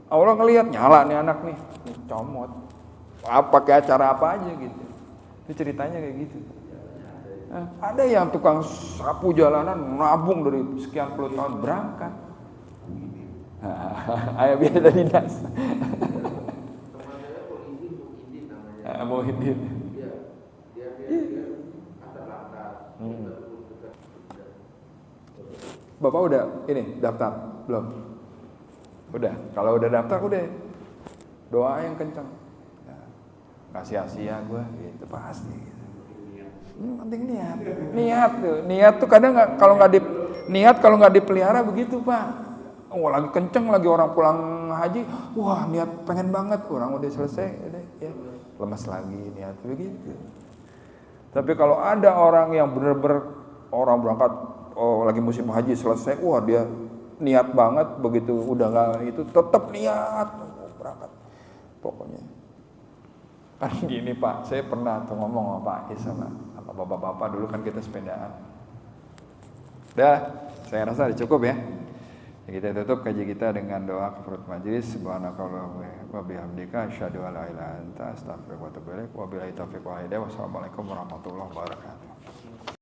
Allah ngelihat nyala nih anak nih comot, pakai acara apa aja gitu. Itu ceritanya kayak gitu. Nah, ada yang tukang sapu jalanan nabung dari sekian puluh tahun berangkat. Ayo biasa dinas. Teman saya polisi Muhyiddin namanya. Muhyiddin. Iya, dia atas lantas. Bapak udah ini daftar belum? Udah. Kalau udah daftar udah doa yang kencang. Nah, nggak sia-sia gue gitu pasti. Gitu. Penting niat. Niat tuh kadang kalau nggak dipelihara begitu Pak. Oh lagi kenceng lagi orang pulang haji, wah niat pengen banget, orang udah selesai, udah ya lemas lagi niat begitu. Tapi kalau ada orang yang benar-benar orang berangkat lagi musim haji selesai, wah dia niat banget, begitu udah nggak itu tetap niat berangkat. Pokoknya kan gini Pak, saya pernah tuh ngomong sama Pak Is sama bapak-bapak dulu kan kita sepedaan. Dah, saya rasa udah cukup ya. Kita tutup kaji kita dengan doa kafaratul majelis. Subhanakallahumma wa bihamdika asyhadu an la ilaha illa anta astaghfiruka wa atubu ilaik. Wabillahi taufiq wal hidayah. Wassalamualaikum warahmatullahi wabarakatuh.